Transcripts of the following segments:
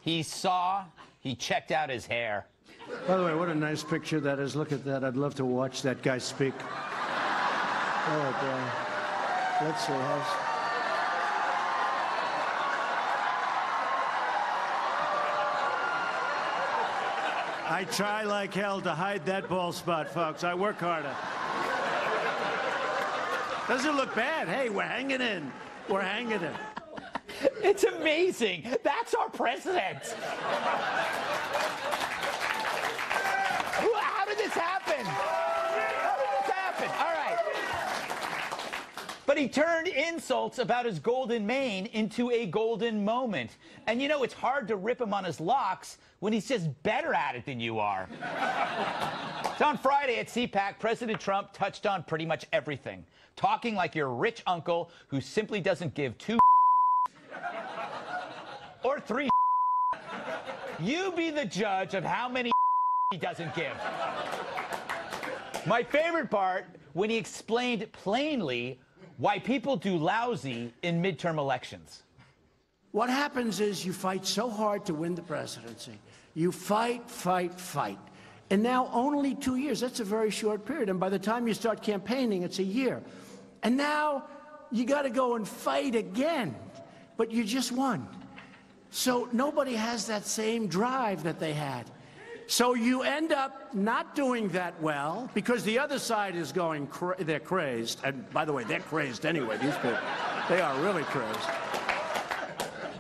he saw, he checked out his hair. By the way, what a nice picture that is. Look at that. I'd love to watch that guy speak. Oh, boy. Let's see. I try like hell to hide that bald spot, folks. I work harder. Doesn't look bad. Hey, we're hanging in. We're hanging in. It's amazing. That's our president. How did this happen? How did this happen? All right. But he turned insults about his golden mane into a golden moment. And you know, it's hard to rip him on his locks when he's just better at it than you are. So on Friday at CPAC, President Trump touched on pretty much everything, talking like your rich uncle who simply doesn't give two or three. You be the judge of how many he doesn't give. My favorite part, when he explained plainly why people do lousy in midterm elections. What happens is you fight so hard to win the presidency. You fight, fight, fight. And now only 2 years, that's a very short period. And by the time you start campaigning, it's a year. And now you got to go and fight again. But you just won. So nobody has that same drive that they had. So you end up not doing that well because the other side is going, they're crazed. And by the way, they're crazed anyway, these people. They are really crazed.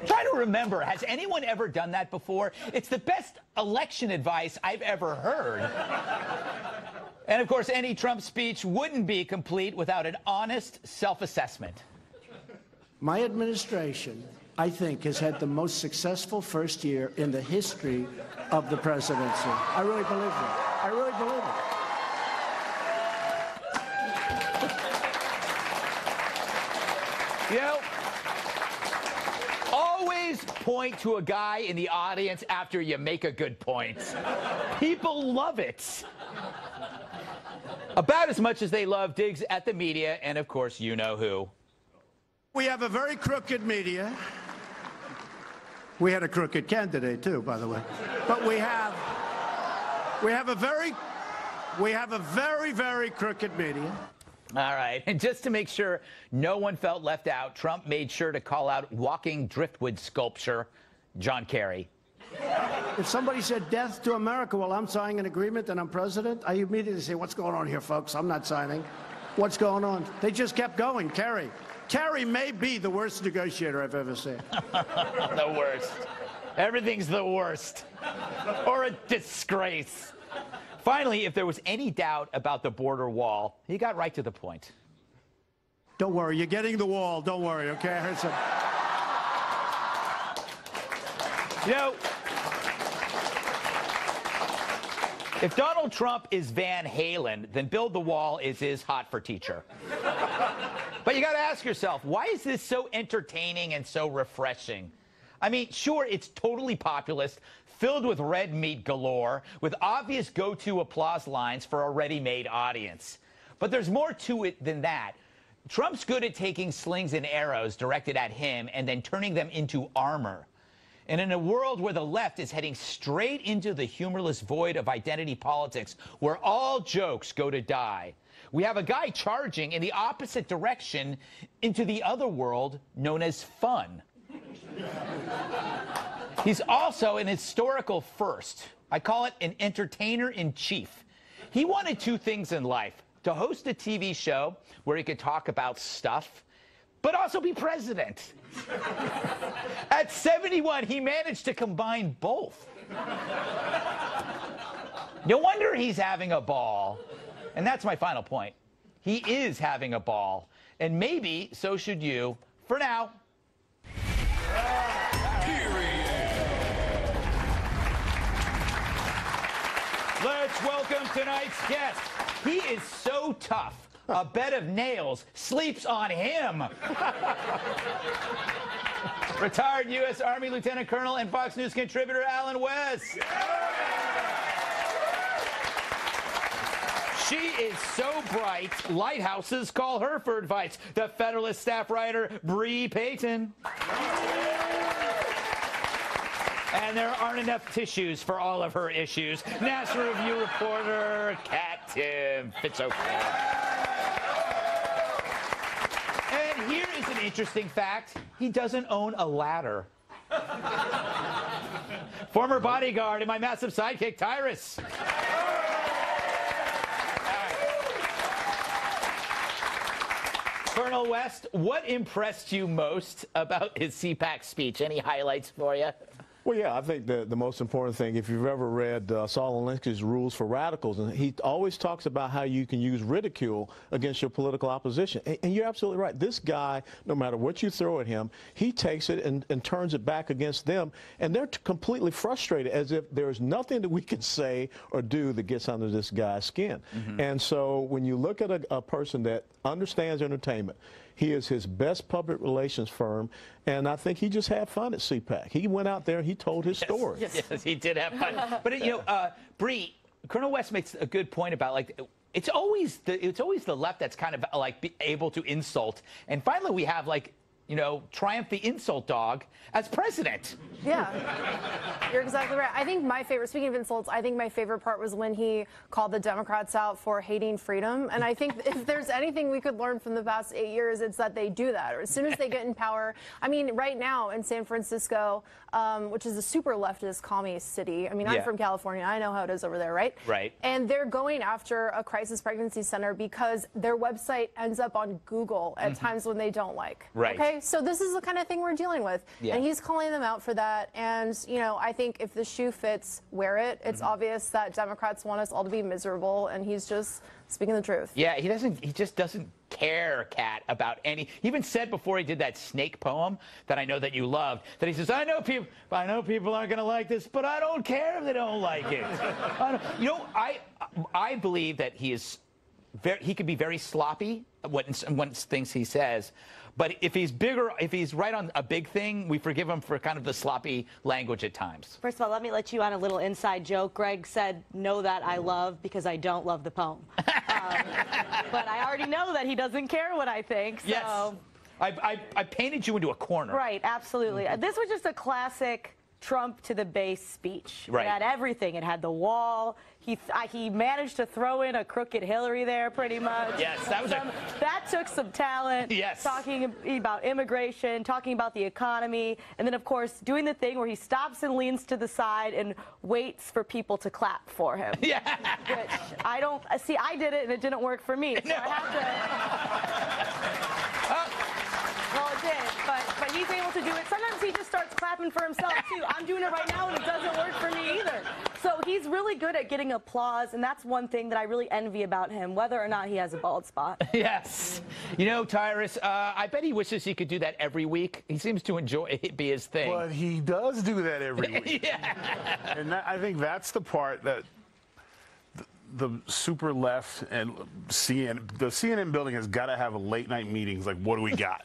Try to remember, has anyone ever done that before? It's the best election advice I've ever heard. And of course, any Trump speech wouldn't be complete without an honest self-assessment. My administration, I think, has had the most successful first year in the history of the presidency. I really believe that. I really believe it. You know, always point to a guy in the audience after you make a good point. People love it. About as much as they love digs at the media, and of course, you know who. We have a very crooked media. We had a crooked candidate too, by the way. But we have a very crooked media. All right, and just to make sure no one felt left out, Trump made sure to call out walking driftwood sculpture, John Kerry. If somebody said death to America while I'm signing an agreement and I'm president, I immediately say, what's going on here, folks? I'm not signing. What's going on? They just kept going. Kerry may be the worst negotiator I've ever seen. The worst. Everything's the worst. Or a disgrace. Finally, if there was any doubt about the border wall, he got right to the point. Don't worry, you're getting the wall. Don't worry, okay? I heard some. You know, if Donald Trump is Van Halen, then Build the Wall is his Hot for Teacher. But you got to ask yourself, why is this so entertaining and so refreshing? I mean, sure, it's totally populist, filled with red meat galore, with obvious go-to applause lines for a ready-made audience. But there's more to it than that. Trump's good at taking slings and arrows directed at him and then turning them into armor. And in a world where the left is heading straight into the humorless void of identity politics, where all jokes go to die, we have a guy charging in the opposite direction into the other world known as fun. He's also an historical first. I call it an entertainer-in-chief. He wanted two things in life: to host a TV show where he could talk about stuff, but also be president. At 71, he managed to combine both. No wonder he's having a ball. And that's my final point. He is having a ball. And maybe so should you. For now. Let's welcome tonight's guest. He is so tough, a bed of nails sleeps on him. Retired U.S. Army Lieutenant Colonel and Fox News contributor Alan West. She is so bright, lighthouses call her for advice. The Federalist staff writer, Bree Payton. And there aren't enough tissues for all of her issues. National Review reporter Kat Tim Fitzoker. And here is an interesting fact. He doesn't own a ladder. Former bodyguard and my massive sidekick, Tyrus. Colonel West, what impressed you most about his CPAC speech? Any highlights for you? Well, yeah, I think the most important thing, if you've ever read Saul Alinsky's Rules for Radicals, and he always talks about how you can use ridicule against your political opposition. And you're absolutely right. This guy, no matter what you throw at him, he takes it and turns it back against them. And they're completely frustrated, as if there's nothing that we can say or do that gets under this guy's skin. And so when you look at a person that understands entertainment, he is his best public relations firm, and I think he just had fun at CPAC. He went out there and he told his story. Yes, he did have fun. But, you know, Bree, Colonel West makes a good point about, like, it's always the left that's kind of, like, able to insult. And finally we have, like, you know, Triumph the insult dog as president. Yeah, you're exactly right. I think my favorite, speaking of insults, I think my favorite part was when he called the Democrats out for hating freedom. And I think if there's anything we could learn from the past 8 years, it's that they do that. Or as soon as they get in power, I mean, right now in San Francisco, which is a super leftist commie city. I mean, I'm from California. I know how it is over there, right? Right. And they're going after a crisis pregnancy center because their website ends up on Google at times when they don't like. Right. Okay. So this is the kind of thing we're dealing with. Yeah. And he's calling them out for that. And, you know, I think if the shoe fits, wear it. It's obvious that Democrats want us all to be miserable, and he's just speaking the truth. Yeah, he just doesn't care, Kat, about any. He even said before he did that snake poem that I know that you loved, that he says, I know people aren't going to like this, but I don't care if they don't like it. You know, I believe that he can be very sloppy when things he says. But if he's right on a big thing, we forgive him for kind of the sloppy language at times. First of all, let me let you on a little inside joke. Greg said, know that I love because I don't love the poem. But I already know that he doesn't care what I think. So. Yes. I painted you into a corner. Right, absolutely. This was just a classic Trump to the base speech. Right. It had everything. It had the wall. He managed to throw in a crooked Hillary there, pretty much. Yes, that was that took some talent. Yes. Talking about immigration, talking about the economy, and then of course doing the thing where he stops and leans to the side and waits for people to clap for him. Yeah. Which I don't see. I did it and it didn't work for me. So No. I have to. Well, it did, but he's able to do it. Sometimes he just starts clapping for himself, too. I'm doing it right now, and it doesn't work for me either. So he's really good at getting applause, and that's one thing that I really envy about him, whether or not he has a bald spot. Yes. You know, Tyrus, I bet he wishes he could do that every week. He seems to enjoy it, be his thing. But he does do that every week. Yeah. And I think that's the part that the super left and the CNN building has got to have a late night meetings. Like, what do we got?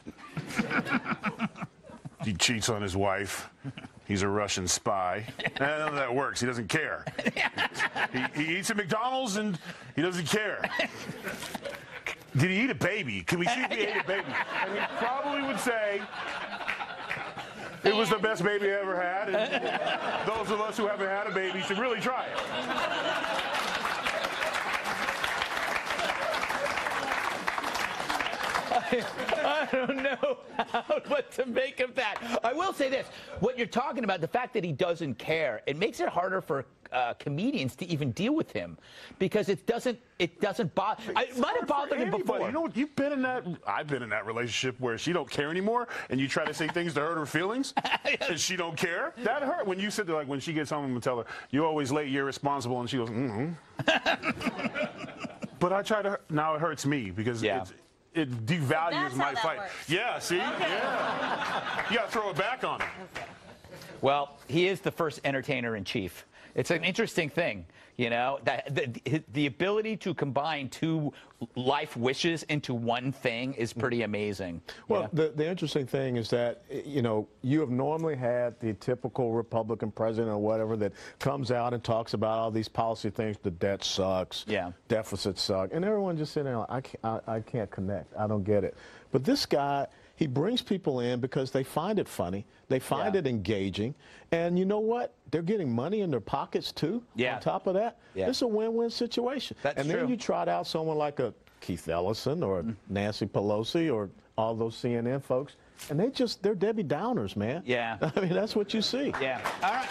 He cheats on his wife. He's a Russian spy. None of that works. He doesn't care. He eats at McDonald's and he doesn't care. Did he eat a baby? Can we see if he ate a baby? And he probably would say it was the best baby I ever had. And those of us who haven't had a baby should really try it. I don't know what to make of that. I will say this. What you're talking about, the fact that he doesn't care, it makes it harder for comedians to even deal with him because it doesn't bother. It might have bothered him before. You know, you've been in that. I've been in that relationship where she don't care anymore, and you try to say things to hurt her feelings, and she don't care. That hurt when you sit there, like when she gets home and tell her, "You're always late. You're responsible," and she goes, "Mm-hmm." But I try to. Now it hurts me because it devalues my fight. Yeah, see? Okay. Yeah. You got to throw it back on him. Well, he is the first entertainer in chief. It's an interesting thing, you know, that the ability to combine two life wishes into one thing is pretty amazing. Well, the interesting thing is that, you know, you have normally had the typical Republican president or whatever that comes out and talks about all these policy things. The debt sucks. Yeah. Deficits suck. And everyone just sitting there like, I can't connect. I don't get it. But this guy, He brings people in because they find it funny. They find it engaging. And you know what? They're getting money in their pockets, too, on top of that. It's a win-win situation. That's true. Then you trot out someone like a Keith Ellison or Nancy Pelosi or all those CNN folks, and they're Debbie Downers, man. Yeah. I mean, that's what you see. Yeah. All right.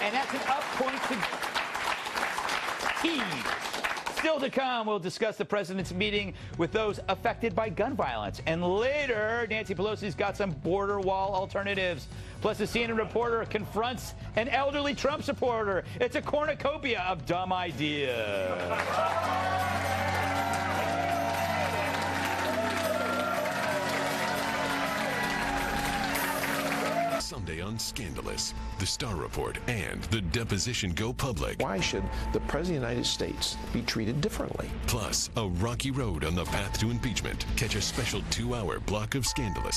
And that's an up point to Keys. Still to come, we'll discuss the president's meeting with those affected by gun violence. And later, Nancy Pelosi's got some border wall alternatives. Plus, a CNN reporter confronts an elderly Trump supporter. It's a cornucopia of dumb ideas. Sunday on Scandalous, The Star Report, and The Deposition Go Public. Why should the President of the United States be treated differently? Plus, a rocky road on the path to impeachment. Catch a special 2-hour block of Scandalous